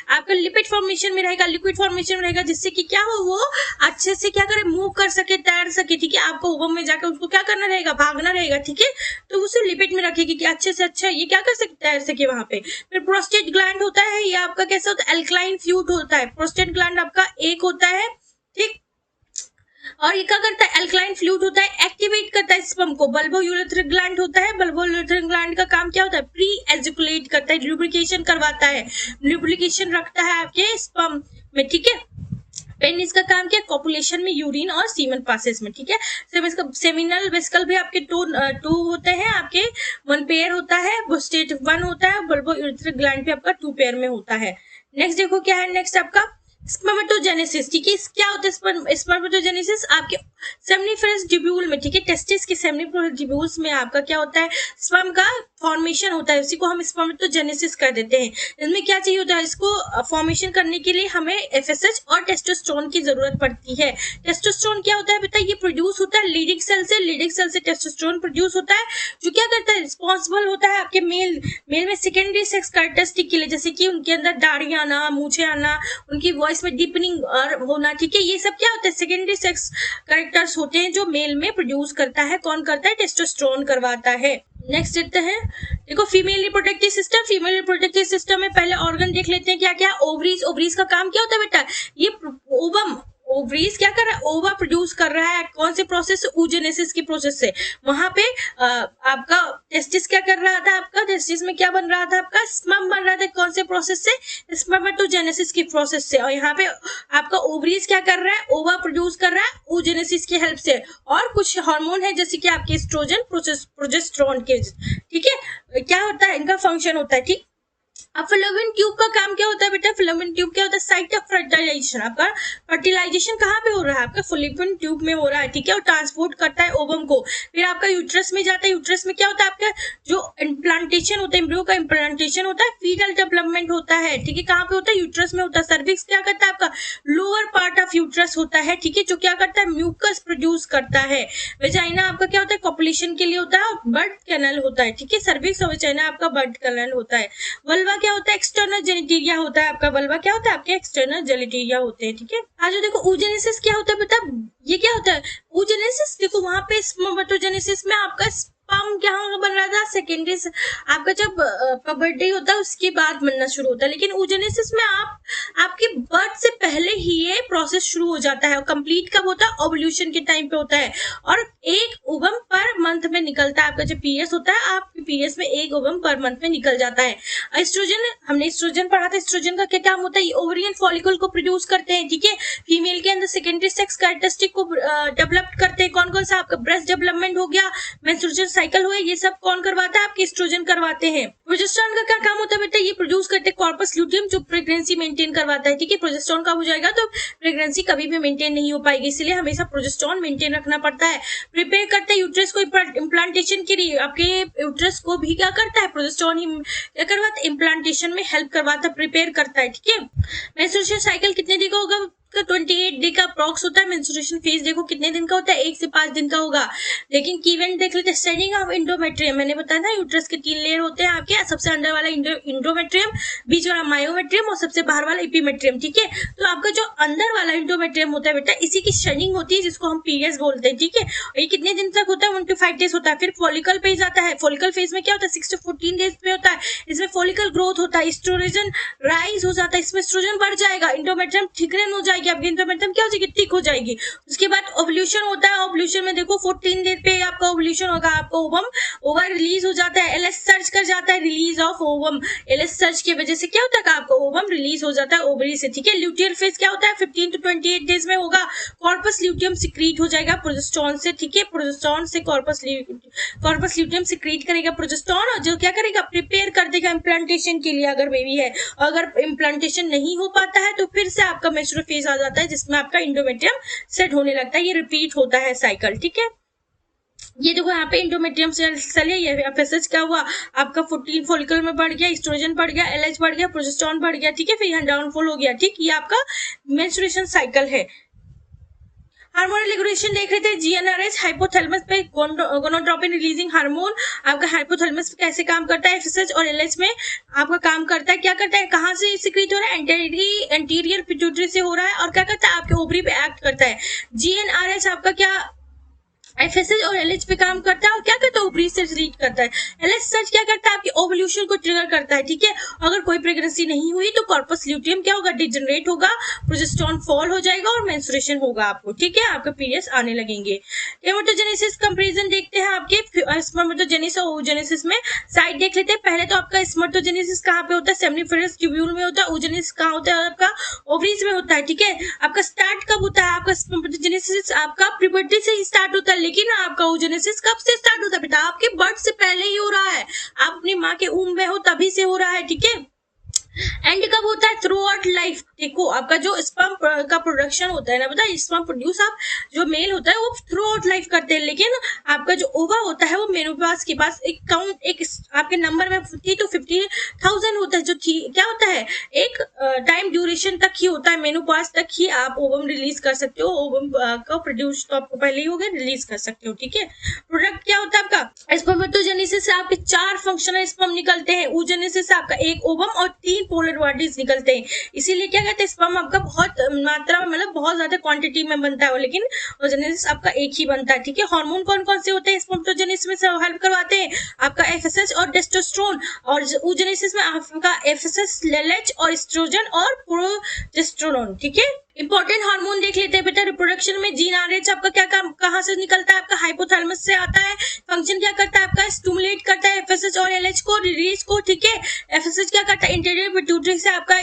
आपका लिपिड फॉर्मेशन में रहेगा, लिक्विड फॉर्मेशन में रहेगा, जिससे कि क्या हो, वो अच्छे से क्या करे, मूव कर सके, तैर सके। ठीक है, आपको ओवम में जाकर उसको क्या करना रहेगा, भागना रहेगा। ठीक है, तो उसे लिपिड में रखेगी कि अच्छे से अच्छा ये क्या कर सकते, तैर सके वहां पे। फिर प्रोस्टेट ग्लैंड होता है, ये आपका कैसा होता है, अल्कलाइन फ्लूइड होता है। प्रोस्टेट ग्लैंड आपका एक होता है, ठीक, और ये क्या करता है, अल्कलाइन फ्लूइड होता है, एक्टिवेट करता है स्पर्म को। बल्बो यूरेथ्रिक ग्लैंड होता है, बल्बो यूरेथ्रिक ग्लैंड का काम क्या होता है, प्री एजुकुलेट करता है, ल्यूब्रिकेशन करवाता है, ल्यूब्रिकेशन रखता है आपके स्पर्म में। ठीक है, पेनिस का काम क्या, कॉपुलेशन में यूरिन और सीमन पासेस में। ठीक है, सेमिनल वेसिकल भी आपके टू होते हैं, आपके 1 पेयर होता है, प्रोस्टेट 1 होता है, बल्बो यूरेथ्रिक ग्लैंड भी आपका 2 पेयर में होता है। नेक्स्ट देखो क्या है, नेक्स्ट आपका स्पर्मेटोजेनेसिस। ठीक है, क्या होता है स्पर्मेटोजेनेसिस, आपके सेमिनिफरस ट्यूब्यूल में। ठीक है, टेस्टिस के सेमिनिफरस ट्यूब्यूल्स में आपका क्या होता है, स्पर्म का फॉर्मेशन होता है, उसी को हम स्पर्मेटोजेनेसिस कर देते हैं। इसमें क्या चाहिए होता है, इसको फॉर्मेशन करने के लिए हमें एफएसएच और टेस्टोस्टेरोन की जरूरत पड़ती है। टेस्टोस्टेरोन क्या होता है बेटा, ये प्रोड्यूस होता है लीडिंग सेल से, लीडिंग सेल से टेस्टोस्टेरोन प्रोड्यूस होता है, जो क्या करता है, रिस्पॉन्सिबल होता है आपके मेल में सेकेंडरी सेक्स कैरेक्टरिस्टिक के लिए, जैसे कि उनके अंदर दाढ़ी आना, मूछें आना, उनकी वॉइस में डीपनिंग होना। ठीक है, ये सब क्या होता है, सेकेंडरी सेक्स कैरेक्टर्स होते हैं, जो मेल में प्रोड्यूस करता है, कौन करता है, टेस्टोस्टेरोन करवाता है। नेक्स्ट देखते हैं, देखो female reproductive system. Female reproductive system में पहले ऑर्गन देख लेते हैं क्या क्या, ओवरीज। ओवरीज का काम क्या होता है बेटा, ये ओवम, ओवरीज क्या कर रहा है, ओवा प्रोड्यूस कर रहा है, कौन से प्रोसेस से, oogenesis की प्रोसेस से। वहां पे आपका टेस्टिस क्या कर रहा था, आपका टेस्टिस में क्या बन रहा था, आपका स्पर्म बन रहा था, कौन से प्रोसेस से, स्पर्मेटोजेनेसिस की प्रोसेस से। और यहाँ पे आपका ओवरीज क्या कर रहा है, ओवा प्रोड्यूस कर रहा है oogenesis की हेल्प से, और कुछ हार्मोन है जैसे कि आपके एस्ट्रोजन, प्रोजेस्टेरोन के। ठीक है, क्या होता है, इनका फंक्शन होता है। ठीक, अब फिलोपियन ट्यूब का काम क्या होता है बेटा, फिलोपियन ट्यूब क्या होता है, साइट ऑफ फर्टिलाइजेशन। आपका फर्टिलाइजेशन कहाँ पे हो रहा है, आपका फिलोपियन ट्यूब में हो रहा है। ठीक है, और ट्रांसपोर्ट करता है ओवम को, फिर आपका यूट्रस में जाता है। यूट्रस में क्या होता है, आपका जो इम्प्लांटेशन होता है, एम्ब्रियो का इम्प्लांटेशन होता है, फीटल डेवलपमेंट होता है। ठीक है, कहाँ पे होता है, यूट्रस में होता है। सर्विक्स क्या करता है, आपका लोअर पार्ट ऑफ यूट्रस होता है। ठीक है, जो क्या करता है, म्यूकस प्रोड्यूस करता है। वेजाइना आपका क्या होता है, कॉपुलेशन के लिए होता है, और बर्थ कैनल होता है। ठीक है, सर्विक्स और वेजाइना आपका बर्थ कैनल होता है। वल्वा क्या होता है, एक्सटर्नल जेनिटेरिया होता है। आपका वल्वा क्या होता है, आपके एक्सटर्नल जेनिटेरिया होते हैं। ठीक है, आज देखो oogenesis क्या होता है बेटा, ये क्या होता है oogenesis, देखो वहां पे स्पर्मेटोजेनेसिस में आपका स्पर्म क्या बन रहा था, सेकेंडरी आपका जब बर्थडे होता है उसके बाद बनना शुरू होता है, लेकिन oogenesis में आपके बर्थ से पहले ही ये प्रोसेस शुरू हो जाता है। और कंप्लीट कब होता है, ओवल्यूशन के टाइम पे होता है, और एक ओवम पर मंथ में निकलता है। आपका जब पीरियड्स होता है, आपके पीरियड्स में एक ओवम पर मंथ में निकल जाता है। एस्ट्रोजन, हमने एस्ट्रोजन पढ़ा था, एस्ट्रोजन का क्या काम होता है, ये ओवरियन फॉलिकल को प्रोड्यूस करते हैं। ठीक है, फीमेल के अंदर सेकेंडरी सेक्स कैरेक्टरिस्टिक को डेवलप करते हैं। कौन कौन सा, आपका ब्रेस्ट डेवलपमेंट हो गया, मेंस्ट्रुएशन साइकिल हुआ, ये सब कौन करवाता है? आपके एस्ट्रोजन करवाते हैं। प्रोजेस्टेरॉन का क्या काम होता है बेटा? ये प्रोड्यूस करते हैं कॉर्पस ल्यूटियम, जो प्रेगनेंसी मेंटेन करवाता है। ठीक है, प्रोजेस्टेरॉन कम हो जाएगा तो प्रेगनेंसी कभी भी मेंटेन नहीं हो पाएगी, इसलिए हमेशा प्रोजेस्टेरॉन मेंटेन रखना पड़ता है। प्रिपेयर करते हैं यूट्रस को इम्प्लांटेशन के लिए। आपके यूट्रस को भी क्या करता है? प्रोजेस्टेरॉन ही क्या करवाता है? इम्प्लांटेशन में हेल्प करवाता है, प्रिपेयर करता है। ठीक है, मेंस्ट्रुएशन साइकिल कितने दिन का होगा? 28 डे का अप्रॉक्स होता है। मेंस्ट्रुएशन फेज देखो कितने दिन का होता है? 1 से 5 दिन का होगा। लेकिन की इवेंट देख लेते हैं। स्टेनिंग ऑफ इंडोमेट्रियम, मैंने बताया ना यूट्रस के 3 लेयर होते हैं आपके, सबसे अंदर वाला इंडोमेट्रियम, बीच वाला मायोमेट्रियम और सबसे बाहर वाला एपीमेट्रियम। ठीक है, तो आपका जो अंदर वाला इंडोमेट्रियम होता है बेटा, इसी की स्टेनिंग होती है, जिसको हम पीरियड्स बोलते हैं। ठीक है, ये कितने दिन तक होता है? 1 to 5 डेज होता है। फिर फॉलिकल फेज आता है। फॉलिकल फेज में क्या होता है? 6 to 14 डेज में होता है। इसमें फॉलिकल ग्रोथ होता है, एस्ट्रोजन राइज हो जाता है, इसमें एस्ट्रोजन बढ़ जाएगा, इंडोमेट्रियम थिकनेस हो जाएगी, आपकी इंडोमेट्रियम क्या हो जाएगी? थिक हो जाएगी। उसके बाद ओवल्यूशन होता है। ओवल्यूशन में देखो 14 दिन पे आपका ओवल्यूशन होगा, आपका ओवम ओवर रिलीज हो जाता है, एलएस सर्च कर जाता है, release of ovum. LS search की वजह से क्या होता है? आपका ओवम रिलीज हो जाता है ओवरी से। ठीक है, ल्यूटियर फेज क्या होता है? 15 to 28 डेज में होगा। कॉर्पस ल्यूटियम सिक्रीट हो जाएगा प्रोजेस्टेरॉन से। ठीक है, प्रोजेस्टेरॉन से कॉर्पस ल्यूटियम सिक्रीट करेगा प्रोजेस्टेरॉन, और जो क्या करेगा? प्रिपेयर कर देगा इम्प्लांटेशन के लिए, अगर बेबी है। अगर इम्प्लांटेशन नहीं हो पाता है तो फिर से आपका मेंस्ट्रुअल फेज आ जाता है, जिसमें आपका इंडोमेट्रियम सेट होने लगता है। ये रिपीट होता है साइकिल। ठीक है, ये देखो यहाँ पे इंडोमेट्रियम सेल है, ये एफएसएच क्या हुआ? आपका 14 फॉलिकल में बढ़ गया, एस्ट्रोजन बढ़ गया, एलएच बढ़ गया, प्रोजेस्टेरॉन बढ़ गया। ठीक है, फिर यहाँ डाउनफॉल हो गया। ठीक, ये आपका मेंस्ट्रुएशन साइकिल है। हार्मोनल रेगुलेशन देख रहे थे। जीएनआरएच हाइपोथैलेमस पे गोनाडोट्रोपिन रिलीजिंग हार्मोन, आपका हाइपोथैलेमस पे कैसे काम करता है? एफएसएच और एलएच में आपका काम करता है। क्या करता है? कहाँ से सिक्रीट हो रहा है? एंटीरियर पिट्यूटरी से हो रहा है, और क्या करता है? आपके ओवरी पे एक्ट करता है। जीएनआरएच आपका क्या एफएसएच और एलएच पे काम करता है, और क्या करता है? ओवरी से रीड करता है। एलएच सर्च क्या करता है? आपकी ओवल्यूशन को ट्रिगर करता है। ठीक है, अगर कोई प्रेगनेंसी नहीं हुई तो कॉर्पस ल्यूटियम क्या होगा? डिजनरेट होगा, प्रोजेस्टेरॉन फॉल हो जाएगा और मेंस्ट्रुएशन होगा आपको। ठीक है, आपके पीरियड्स आने लगेंगे। स्पर्मेटोजेनेसिस कंपैरिजन देखते हैं आपके स्पर्मेटोजेनेसिस और oogenesis में। साइड देख लेते हैं। पहले तो आपका स्पर्मेटोजेनेसिस कहाँ पे होता है? सेमिनिफरस ट्यूब्यूल में होता है। oogenesis कहाँ होता है? आपका ओवरीज में होता है। ठीक है, आपका स्टार्ट कब होता है? आपका स्पर्मेटोजेनेसिस आपका प्यूबर्टी से ही स्टार्ट होता है, लेकिन आपका oogenesis कब से स्टार्ट होता है बेटा? आपके बर्थ से पहले ही हो रहा है, आप अपनी माँ के ऊम में हो तभी से हो रहा है। ठीक है, एंड कब होता है? Through out life. देखो आपका जो स्पर्म का प्रोडक्शन होता है ना बेटा, स्पर्म प्रोड्यूस आप जो मेल होता है वो थ्रू आउट लाइफ करते हैं, लेकिन आपका जो ओवा होता है वो मेनोपॉज के पास एक काउंट, एक आपके नंबर में 50 to 50,000 होता है, जो क्या होता है? एक टाइम ड्यूरेशन तक ही होता है, मेनोपॉज तक ही आप ओवम रिलीज कर सकते हो। ओवम का प्रोड्यूस तो आपको पहले ही हो गया, रिलीज कर सकते हो। ठीक है, प्रोडक्ट क्या होता है आपका? स्पर्मेटोजेनेसिस से आपके 4 फंक्शनल स्पर्म निकलते हैं। oogenesis से आपका एक ओवम और 3 पोलर बॉडीज निकलते हैं। इसीलिए क्या कहते हैं? स्पर्म आपका बहुत मात्रा में, मतलब बहुत ज्यादा क्वांटिटी में बनता है, लेकिन oogenesis आपका एक ही बनता है। ठीक है, हार्मोन कौन कौन से होते हैं स्पर्मेटोजेनेसिस में हेल्प करवाते हैं? आपका एफएसएच और टेस्टोस्टेरोन, और oogenesis में आपका एफएसएच, एलएच और एस्ट्रोजन और प्रोजेस्टेरोन। ठीक है, इंपॉर्टेंट हार्मोन देख लेते हैं बेटा। रिप्रोडक्शन में जीएनआरएच आपका क्या काम, कहाँ से निकलता है? आपका हाइपोथैलेमस से आता है। फंक्शन क्या करता है? आपका स्टिमुलेट करता है एफएसएच और एलएच को, रिलीज को। ठीक है, एफएसएच क्या करता है? इंटीरियर पिट्यूटरी से आपका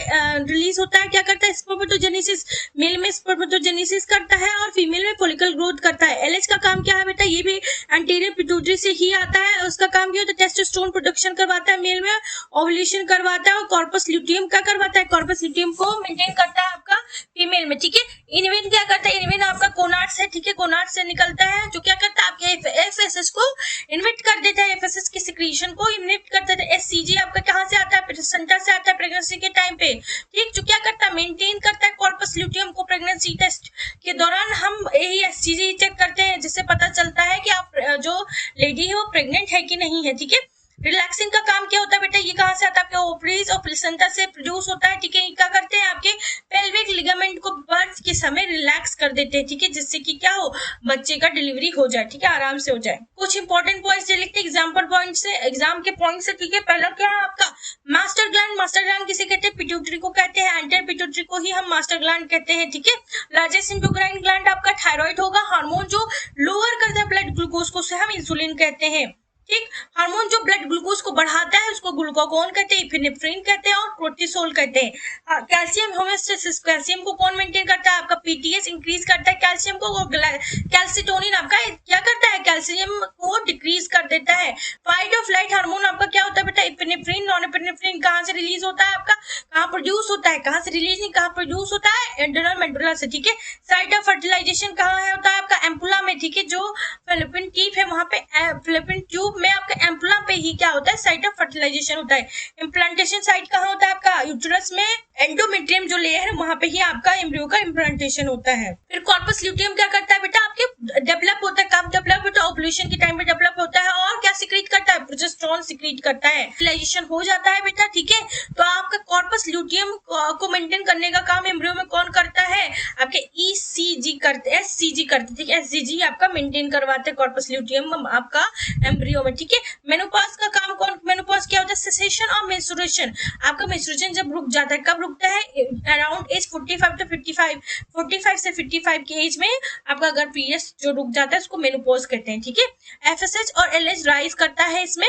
रिलीज होता है। क्या करता है? स्पर्मेटोजेनेसिस, मेल में स्पर्मेटोजेनेसिस करता है और फीमेल में फॉलिकल ग्रोथ करता है। एलएच का काम क्या है बेटा? ये भी एंटीरियर पिट्यूटरी से ही आता है। उसका काम क्या होता है? टेस्टोस्टेरोन प्रोडक्शन करवाता है मेल में, ओवुलेशन करवाता है, और कॉर्पस ल्यूटियम क्या करवाता है? कॉर्पस ल्यूटियम को मेंटेन करता है आपका फीमेल में। ठीक है, इनविन क्या करता है? इनविन आपका कोनार्ड्स है। ठीक है, कोनार्ड्स से निकलता है, जो क्या करता है? आपके एफएसएच को इनविट कर देता है, एफएसएच की सिक्रीशन को इनविट कर देता है। एससीजी आपका कहाँ से आता है? प्लेसेंटा से आता है प्रेगनेंसी के टाइम पे। ठीक, जो क्या करता है? मेंटेन करता है कॉर्पस ल्यूटियम को। प्रेगनेंसी टेस्ट के दौरान हम यही एससीजी चेक करते हैं, जिससे पता चलता है कि आप जो लेडी है वो प्रेग्नेंट है कि नहीं है। ठीक है, रिलैक्सिंग का काम क्या होता है बेटा? ये कहाँ से आता है? आपके ओवरीज और प्लेसेंटा से प्रोड्यूस होता है। ठीक है, क्या करते हैं? आपके पेल्विक लिगामेंट को बर्थ के समय रिलैक्स कर देते हैं। ठीक है, जिससे कि क्या हो? बच्चे का डिलीवरी हो जाए। ठीक है, आराम से हो जाए। कुछ इंपॉर्टेंट पॉइंट्स लिखते हैं एग्जाम्पल पॉइंट से, एग्जाम के पॉइंट से। ठीक है, पहला क्या है आपका? Master gland. मास्टर ग्लैंड किसे कहते हैं? पिट्यूटरी को कहते हैं। एंटर पिट्यूटरी को ही हम मास्टर ग्लैंड कहते हैं। ठीक है, लार्जेस्ट इंडोक्राइन ग्लैंड आपका थायराइड होगा। हार्मोन जो लोअर करता है ब्लड ग्लूकोज को, उसे हम इंसुलिन कहते हैं। ठीक। हार्मोन जो ब्लड ग्लूकोज को बढ़ाता है उसको ग्लूकागोन कहते हैं, इपिनेफ्रिन कहते हैं और कोर्टिसोल कहते हैं। कैल्शियम होमियोस्टेसिस, कैल्शियम को कौन मेंटेन करता है? आपका पीटीएस इंक्रीज करता है कैल्शियम को, कैल्सिटोनिन आपका क्या करता है? कैल्शियम को डिक्रीज कर देता है। फाइट और फ्लाइट हार्मोन आपका क्या होता है बेटा? इपिनेफ्रिन, नॉरएपिनेफ्रिन कहाँ से रिलीज होता है आपका? कहाँ प्रोड्यूस होता है? कहाँ से रिलीज नहीं, कहाँ प्रोड्यूस होता है? एड्रेनल मेडुला से, ठीक है। साइट ऑफ फर्टिलाइजेशन कहाँ है होता है आपका? एम्पुला में, ठीक है। जो फेलोपियन ट्यूब है वहां पे, फेलोपियन ट्यूब में आपका एम्पुला पे ही क्या होता है? साइट ऑफ फर्टिलाइजेशन होता है। इम्प्लांटेशन साइट कहाँ होता है आपका? यूट्रस में एंडोमेट्रियम जो लेयर है वहां पे ही आपका एम्ब्रियो का इम्प्लांटेशन होता है। फिर कॉर्पस ल्यूटियम क्या करता है बेटा? आपके डेवलप होता है, कब डेवलप होता है? ओव्यूलेशन के टाइम पे डेवलप होता है और क्या सीक्रेट करता है? प्रोजेस्टेरोन सीक्रेट करता है। फर्टिलाइजेशन हो जाता है बेटा, ठीक है। तो आपका कॉर्पस ल्यूटियम को मेंटेन करने का काम एम्ब्रियो में कौन करता है? आपके ईसीजी करते, एससीजी करते, ठीक है। एससीजी आपका मेंटेन करवाते हैं कॉर्पस ल्यूटियम आपका एम्ब्रियो में, ठीक है। मेनोपॉज का काम कौन? मेनोपॉज क्या होता है? सेसेशन और मेंस्ट्रुएशन। आपका मेंस्ट्रुएशन जब रुक जाता है, कब रुकता है? अराउंड एज 45 टू 55, 45 से 55 के एज में आपका अगर पीरियड्स जो रुक जाता है उसको मेनोपॉज कहते हैं, ठीक है। एफएसएच और एलएच राइज करता है इसमें।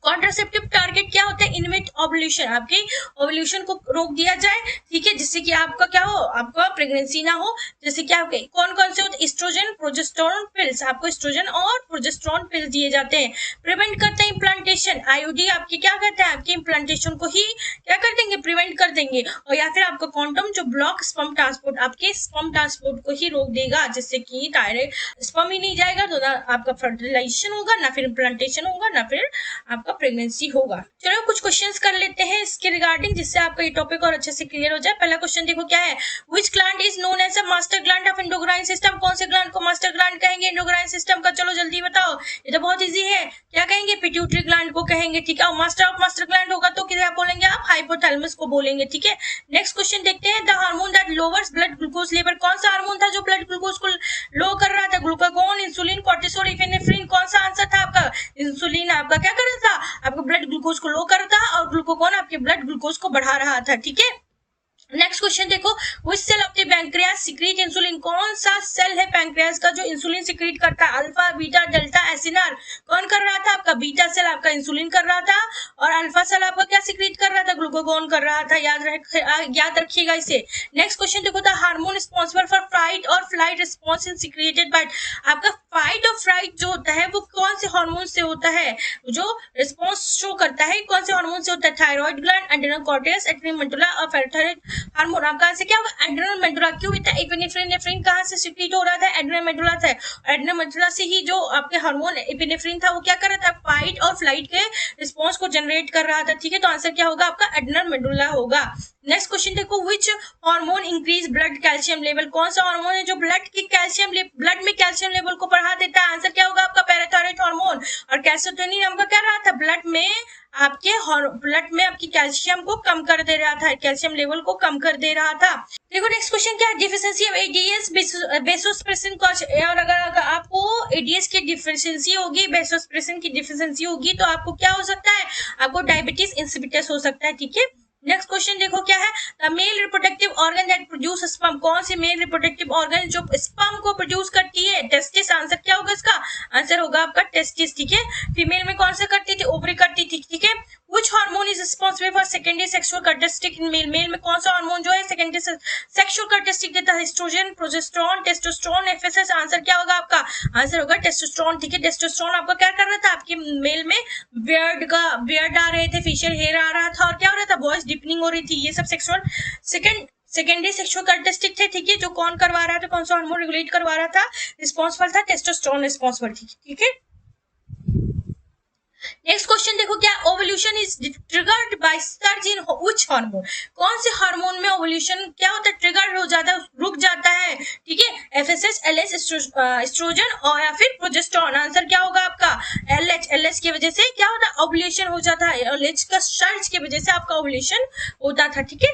कॉन्ट्रासेप्टिव टारगेट क्या होता है? इनविट ओव्यूलेशन, आपकी ओव्यूलेशन को रोक दिया जाए, ठीक है, जिससे कि आपका क्या हो? आपका प्रेगनेंसी ना हो। जैसे क्या कौन कौन से होते? एस्ट्रोजन, प्रोजेस्टेरोन पिल्स, आपको एस्ट्रोजन और प्रोजेस्टेरोन पिल्स दिए जाते हैं। प्रिवेंट करते हैं इम्प्लांटेशन, आईयूडी आपकी क्या करता है? आपके इम्प्लांटेशन को ही क्या कर देंगे? प्रिवेंट कर देंगे। और या फिर आपका कॉन्डोम जो ब्लॉक स्पर्म ट्रांसपोर्ट, आपके स्पर्म ट्रांसपोर्ट को ही रोक देगा, जिससे कि डायरेक्ट स्पर्म ही नहीं जाएगा, तो ना आपका फर्टिलाइजेशन होगा, ना फिर इम्प्लांटेशन होगा, ना फिर आपका प्रेगनेंसी होगा। चलो कुछ क्वेश्चंस कर लेते हैं इसके रिगार्डिंग, जिससे आपका ये टॉपिक और अच्छे से क्लियर हो जाए। पहला क्वेश्चन देखो क्या है? Which gland is known as a master gland of endocrine system? कौन से ग्लैंड को मास्टर ग्लैंड कहेंगे एंडोक्राइन सिस्टम का? चलो जल्दी बताओ, ये तो बहुत इजी है। क्या कहेंगे? पिट्यूटरी ग्लैंड को कहेंगे, ठीक है। और मास्टर ऑफ मास्टर ग्लैंड होगा तो क्या बोलेंगे आप? हाइपोथैलेमस को बोलेंगे, ठीक है। नेक्स्ट क्वेश्चन देखते हैं। The hormone that lowers blood glucose level, कौन सा हार्मोन था जो ब्लड ग्लूकोज को लो कर रहा था? Glucagon, insulin, cortisol, epinephrine? कौन सा आंसर था आपका? इंसुलिन आपका क्या कर रहा था? आपका ब्लड ग्लूकोज को लो कर रहा था और ग्लूकागोन आपके ब्लड ग्लूकोज को बढ़ा रहा था, ठीक है। नेक्स्ट क्वेश्चन देखो, which cell of the pancreas secrete insulin? कौन सा सेल है पैंक्रियास का जो इंसुलिन सीक्रेट करता है? Alpha, beta, delta, acinar? कौन कर रहा था? आपका बीटा सेल आपका इंसुलिन कर रहा था और अल्फा सेल आपका क्या सीक्रेट कर रहा था? ग्लूकागोन कर रहा था। याद रखिएगा इसे। नेक्स्ट क्वेश्चन देखो, the hormone responsible for fight और flight response in secreted by, आपका फाइट और फ्लाइट जो होता है वो कौन से हार्मोन से होता है? जो रिस्पॉन्स शो करता है कौन से हार्मोन से होता है? Thyroid gland, adrenal cortex, adrenal medulla और पैराथायरॉइड हार्मोन। आपका से क्या होगा? Adrenal medulla. क्यों इतना इपिनेफ्रिन कहाँ से सीक्रेट हो रहा था? एड्रेनल मेडुला से। एड्रेनल मेडुला से ही जो आपके हार्मोन इपिनेफ्रिन था वो क्या कर रहा था? फाइट और फ्लाइट के रिस्पॉन्स को जनरेट कर रहा था, ठीक है। तो आंसर क्या होगा आपका? एड्रेनल मेडुला होगा। नेक्स्ट क्वेश्चन देखो, which hormone increase blood calcium level? कौन सा हार्मोन है जो ब्लड में कैल्शियम लेवल को बढ़ा देता है? आंसर क्या होगा आपका? Parathyroid hormone. और कैल्सिटोनिन आपका क्या रहा था? ब्लड में आपकी कैल्शियम को कम कर दे रहा था, कैल्शियम लेवल को कम कर दे रहा था। देखो नेक्स्ट क्वेश्चन क्या है? डिफिशियंसी ऑफ एडीएस बेसोस्प्रेसिन कॉज, और अगर आपको एडीएस की डिफिशियंसी होगी, बेसोस्प्रेसिन की डिफिशियंसी होगी तो आपको क्या हो सकता है? आपको डायबिटीज इंसिपिटस हो सकता है, ठीक है। नेक्स्ट क्वेश्चन देखो क्या है? The male reproductive organ that produce sperm, कौन सी मेल रिप्रोडक्टिव ऑर्गन जो स्पर्म को प्रोड्यूस करती है? टेस्टिस। आंसर क्या होगा इसका? आंसर होगा आपका टेस्टिस, ठीक है। फीमेल में कौन सा करती थी? ओवरी करती थी, ठीक है। Which hormone is responsible for secondary sexual characteristic in male? Male में कौन सा हार्मोन जो है सेकेंडरी सेक्सुअल कैरेक्टरिस्टिक देता है? Estrogen, progesterone, testosterone, FSH? Answer क्या होगा आपका? आंसर होगा टेस्टोस्टेरोन, ठीक है। टेस्टोस्टेरोन आपका क्या कर रहा था? आपके मेल में बियर्ड आ रहे थे, फेशियल हेयर आ रहा था और क्या हो रहा था? वॉइस डीपनिंग हो रही थी। ये सब सेकेंडरी सेक्सुअल कैरेक्टरिस्टिक थे, ठीक है। जो कौन करवा रहा था? कौन सा हार्मोन रेगुलेट करवा रहा था? रिस्पॉन्सिबल था टेस्टोस्टेरोन रिस्पॉन्सिबल, ठीक है। नेक्स्ट क्वेश्चन देखो क्या? Ovulation is triggered by surge in which hormone? कौन से हार्मोन में ओवल्यूशन क्या होता है? ट्रिगर हो जाता है, रुक जाता है, ठीक है। एफएसएच, एलएच, एस्ट्रोजन और या फिर प्रोजेस्टेरोन? आंसर क्या होगा आपका? एलएच की वजह से क्या होता है? ओवल्यूशन हो जाता है। एलएच का सर्ज की वजह से आपका ओवल्यूशन होता था, ठीक है।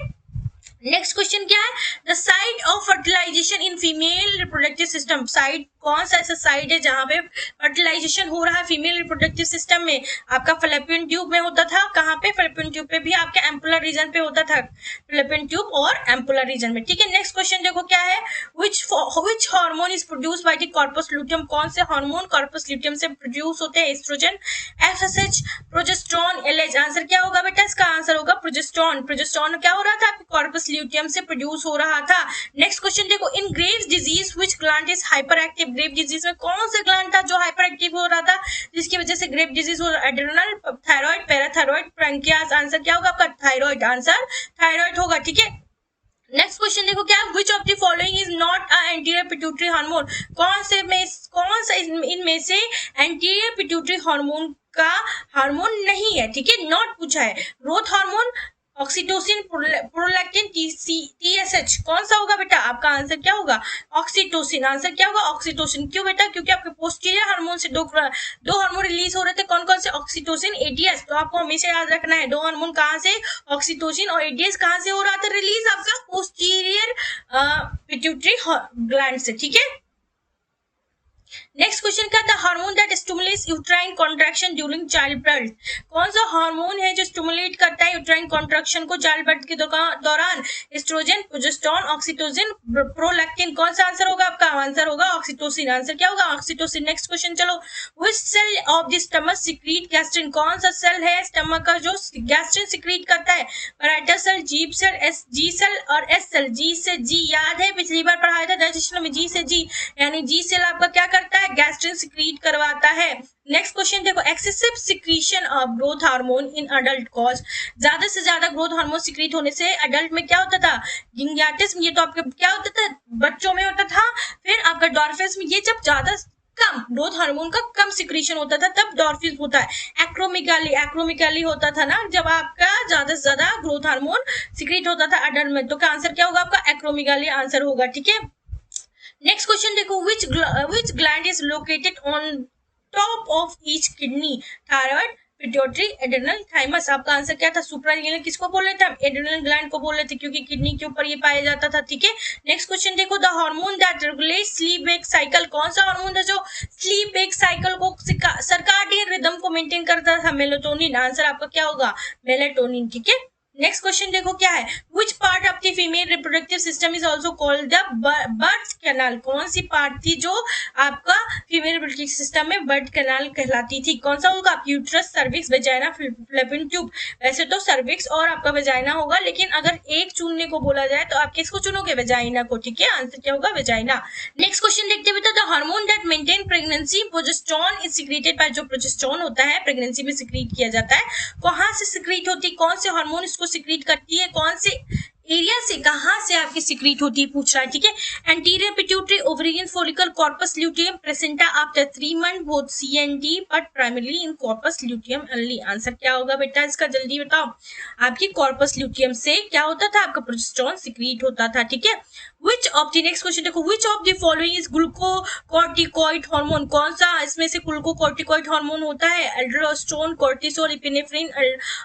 नेक्स्ट क्वेश्चन क्या है, the site of fertilization in female reproductive system, site कौन सा ऐसा साइट है जहां पे फर्टिलाइजेशन हो रहा है फीमेल रिप्रोडक्टिव सिस्टम में? आपका फैलोपियन ट्यूब में होता था, कहां पे? फैलोपियन ट्यूब पे भी आपके एम्पुलर रीजन पे होता था, फैलोपियन ट्यूब और एम्पुलर रीजन में, ठीक है। नेक्स्ट क्वेश्चन देखो क्या है, which hormone is produced by the corpus luteum, कौन से हार्मोन कॉर्पस ल्यूटियम से प्रोड्यूस होते हैं? Estrogen, FSH, progesterone, LH. Answer क्या होगा बेटा? इसका आंसर होगा प्रोजेस्टेरोन। प्रोजेस्टेरोन क्या हो रहा था? आपके कॉर्पस ल्यूटियम से प्रोड्यूस हो रहा था। नेक्स्ट क्वेश्चन देखो, in Graves disease which gland is hyper active, Grave disease में कौन सा ग्लैंड था जो हाइपर एक्टिव हो रहा था, जिसकी वजह से ग्रेव डिजीज हो? Adrenal, thyroid, parathyroid, pancreas. Answer क्या होगा आपका? थायराइड। आंसर थायराइड होगा, ठीक है। नेक्स्ट क्वेश्चन देखो क्या, which of the following is not a anterior pituitary hormone, कौन सा इनमें से एंटीरियर पिट्यूटरी हार्मोन का हार्मोन नहीं है, ठीक है, नॉट पूछा है। Growth hormone, oxytocin, prolactin, TSH, कौन सा होगा बेटा? आपका आंसर क्या होगा? ऑक्सीटोसिन। आंसर क्या होगा? ऑक्सीटोसिन। क्यों बेटा? क्योंकि आपके पोस्टीरियर हार्मोन से दो हार्मोन रिलीज हो रहे थे, कौन कौन से? Oxytocin, ATS. तो आपको हमेशा याद रखना है दो हार्मोन कहां से, ऑक्सीटोसिन और एटीएस कहां से हो रहा था रिलीज? आपका पोस्टीरियर पिट्यूटरी ग्लैंड से, ठीक है। नेक्स्ट क्वेश्चन क्या था, hormone that stimulates uterine contraction during child birth, कौन सा हार्मोन है जो स्टिमुलेट करता है यूट्राइन कॉन्ट्रैक्शन को चाइल्ड बर्थ के दौरान? Estrogen, progesterone, oxytocin, prolactin. कौन सा आंसर होगा आपका? आंसर होगा ऑक्सीटोसिन। आंसर क्या होगा? ऑक्सीटोसिन। नेक्स्ट क्वेश्चन चलो, which cell of the stomach secrete gastrin, कौन सा सेल है स्टमक का जो गैस्ट्रिन सीक्रेट करता है? पैराइटल सेल, जीभ सेल, जी सेल और एस सेल। जी से जी याद है, पिछली बार पढ़ाया था डाइजेशन में, जी से जी, यानी जी सेल आपका क्या करता है? गैस्ट्रिन सीक्रेट करवाता है। नेक्स्ट क्वेश्चन देखो, excessive secretion of growth hormone in adult cause, ज्यादा से ज्यादा ग्रोथ हार्मोन सीक्रेट होने से अडल्ट में क्या होता था? गिंगियाटिस, ये तो आपके क्या होता था? बच्चों में होता था। फिर आपका डॉर्फिस में, ये जब ज्यादा कम ग्रोथ हार्मोन का कम सिक्रीशन होता था तब डॉर्फिस होता है। एक्रोमिकली होता था ना, जब आपका ज्यादा से ज्यादा ग्रोथ हार्मोन सीक्रेट होता था अडल्ट में, तो क्या आंसर क्या होगा आपका? एक्रोमिकली आंसर होगा, ठीक है। नेक्स्ट क्वेश्चन देखो, which gland is located on top of each kidney, thyroid, pituitary, adrenal, thymus. आपका आंसर क्या था? सुप्रान्यूक्लियर किसको बोल रहे थे हम? एड्रेनल ग्लैंड को बोल रहे थे, क्योंकि किडनी के ऊपर ये पाया जाता था, ठीक है। नेक्स्ट क्वेश्चन देखो, the hormone that regulates sleep wake cycle, कौन सा हार्मोन है जो स्लीप वेक साइकिल को सर्काडियन रिदम को मेंटेन करता था? मेलाटोनिन। आंसर आपका क्या होगा? मेलाटोनिन, ठीक है। नेक्स्ट क्वेश्चन देखो क्या है, which part of the female reproductive system is also called the birth canal, कौन सी पार्ट थी जो आपका फीमेल रिप्रोडक्टिव सिस्टम में बर्थ कैनाल कहलाती थी? कौन सा होगा? Uterus, cervix, vagina, fallopian tube. वैसे तो सर्विक्स और आपका वेजाइना होगा, लेकिन अगर एक चुनने को बोला जाए तो आप किसको चुनोगे? वेजाइना को, ठीक है। आंसर क्या होगा? वेजाइना। नेक्स्ट क्वेश्चन देखते हुए, the hormone that maintain pregnancy, progesterone is secreted by, जो प्रोजेस्टेरोन होता है प्रेगनेंसी में सीक्रेट किया जाता है, कहां से सीक्रेट होती है? कौन से हार्मोन इसको सीक्रेट करती है? कौन से एरिया से, कहां से आपकी सीक्रेट होती है पूछ रहा है, ठीक है। Anterior pituitary, ovarian follicle, corpus luteum, placenta after 3 month, both C and D, but primarily in corpus luteum only. Answer क्या होगा बेटा इसका? जल्दी बताओ। आपकी कॉर्पस ल्यूटियम से क्या होता था? आपका प्रोजेस्टेरोन सीक्रेट होता था, ठीक है। Which of the next question देखो, which of the following is glucocorticoid hormone, कौन सा इसमें से ग्लूकोकॉर्टिकॉइड हार्मोन होता है? एल्डोस्टेरोन, कोर्टिसोल, एपिनेफ्रिन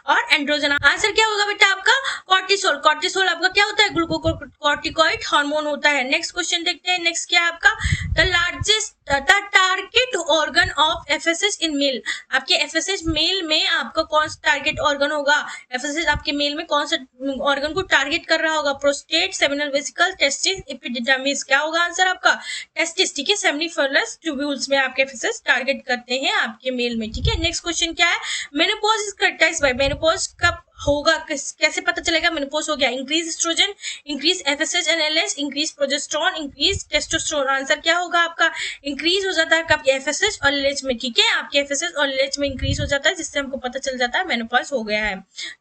और एंड्रोजन। आंसर क्या होगा बेटा आपका? कोर्टिसोल। कोर्टिसोल आपका क्या होता है? ग्लूकोकॉर्टिकॉइड हार्मोन होता है। नेक्स्ट क्वेश्चन देखते हैं, नेक्स्ट क्या है आपका, the largest the target organ of FSH in male, आपके एफएसएच मेल में आपका कौन सा टारगेट ऑर्गन होगा? एफएसएच आपके मेल में कौन सा ऑर्गन को टारगेट कर रहा होगा? Prostate, seminal vesicle, testis, epididymis. क्या होगा आंसर आपका? टेस्टिस, ठीक है। सेमिनिफरस ट्यूब्यूल्स में आपके एफएसएच टारगेट करते हैं आपके मेल में, ठीक है। नेक्स्ट क्वेश्चन क्या है, menopause is characterized by, menopause कब होगा, कैसे पता चलेगा मेनोपॉज हो गया? Increase estrogen, increase FSH and LH, increase progesterone, increase testosterone. Answer क्या होगा आपका? इंक्रीज हो जाता है कब? एफएसएच और एलएच में, ठीक है। आपके एफएसएच और एलएच में इंक्रीज हो जाता है, जिससे हमको पता चल जाता है मेनोपॉज हो गया है,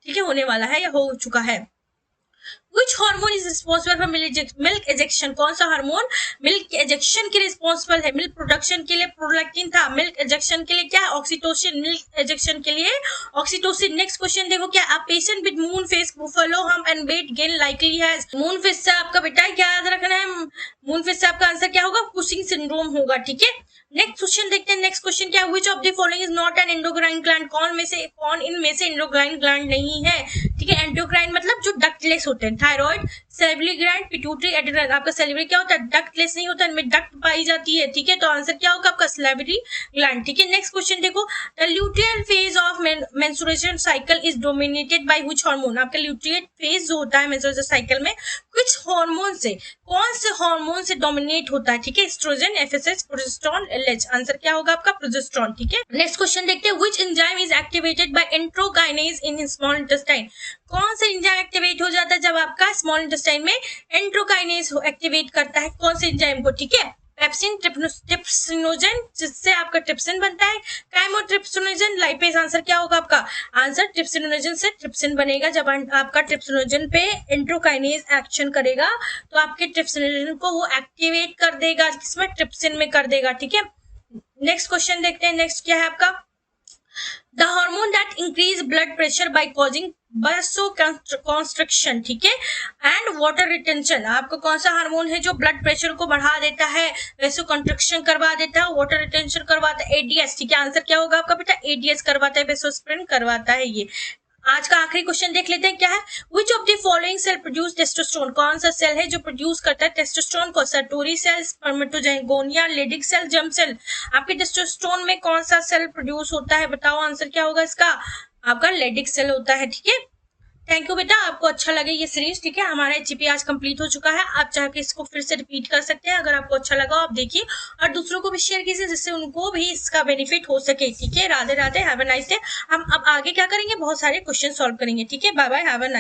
ठीक है, होने वाला है या हो चुका है। Which hormone is responsible for milk ejection, कौन सा हार्मोन मिल्क एजेक्शन के लिए रिस्पॉन्सिबल है? मिल्क प्रोडक्शन के लिए प्रोलैक्टिन था, मिल्क एजेक्शन के लिए क्या है? ऑक्सीटोसिन। मिल्क एजेक्शन के लिए ऑक्सीटोसिन। नेक्स्ट क्वेश्चन देखो क्या, a patient with moon face, buffalo hump and weight gain likely has, moon face से आपका बेटा क्या याद रखना है? मून फेस से आपका आंसर क्या होगा? कुशिंग सिंड्रोम होगा, ठीक है। नेक्स्ट क्वेश्चन देखते हैं, नेक्स्ट क्वेश्चन क्या, which of the following is not an endocrine gland, कौन इनमें से एंडोक्राइन ग्लैंड नहीं है, ठीक है। एंडोक्राइन मतलब जो डक्टलेस होते हैं, thyroid, salivary gland, pituitary, adrenal. आपका सैलिवरी क्या होता है, डक्टलेस नहीं होता, इनमें डक्ट पाई जाती है, ठीक है। तो आंसर क्या होगा आपका सैलिवरी ग्लैंड, ठीक है। नेक्स्ट क्वेश्चन देखो, the luteal phase of menstruation cycle is dominated by which hormone. आपका ल्यूटियल फेज जो होता है मेंस्ट्रुएशन साइकिल में कुछ हार्मोन से, कौन से हार्मोन से डोमिनेट होता है, ठीक है। Estrogen, FSH, progesterone, LH. Answer क्या होगा आपका प्रोजेस्टेरोन, ठीक है। नेक्स्ट क्वेश्चन देखते हैं, which enzyme is activated by enterokinase in small intestine. कौन सा एंजाइम एक्टिवेट हो जाता है जब आपका स्मॉल इंटेस्टाइन में एंट्रोकाइनेज एक्टिवेट करता है, कौन से एंजाइम को, ठीक है। पेप्सिन, ट्रिप्सिनोजन, जिससे आपका ट्रिप्सिन बनता है, काइमोट्रिप्सिनोजन, लाइपेज। आंसर क्या होगा आपका, आंसर ट्रिप्सिनोजन से ट्रिप्सिन बनेगा। जब आपका ट्रिप्सिनोजन पे एंट्रोकाइनेज एक्शन करेगा तो आपके ट्रिप्सिनोजन को वो एक्टिवेट कर देगा, किसमें, ट्रिप्सिन में कर देगा, ठीक है। नेक्स्ट क्वेश्चन देखते हैं, नेक्स्ट क्या है आपका, the hormone that increase blood pressure by causing vasoconstriction, ठीक है, एंड वाटर रिटेंशन। आपको कौन सा हार्मोन है जो ब्लड प्रेशर को बढ़ा देता है, वैसोकंस्ट्रिक्शन करवा देता है, वाटर रिटेंशन करवाता है, एडीएस, ठीक है। आंसर क्या होगा आपका बेटा, एडीएस करवाता है, वैसोस्प्रिन करवाता है ये। आज का आखिरी क्वेश्चन देख लेते हैं, क्या है, which of the following cell produce testosterone. कौन सा सेल है जो प्रोड्यूस करता है टेस्टोस्टेरोन को, Sertoli cell, spermatogonia, Leydig cell, germ cell. आपके टेस्टोस्टेरोन में कौन सा सेल प्रोड्यूस होता है, बताओ आंसर क्या होगा इसका, आपका लेडिक सेल होता है, ठीक है। थैंक यू बेटा, आपको अच्छा लगे ये सीरीज, ठीक है। हमारा एचपी आज कंप्लीट हो चुका है, आप चाह के इसको फिर से रिपीट कर सकते हैं। अगर आपको अच्छा लगा आप देखिए और दूसरों को भी शेयर कीजिए, जिससे उनको भी इसका बेनिफिट हो सके, ठीक है। Radhe Radhe, have a nice day. हम अब आगे क्या करेंगे, बहुत सारे क्वेश्चन सॉल्व करेंगे, ठीक है। Bye bye, have a nice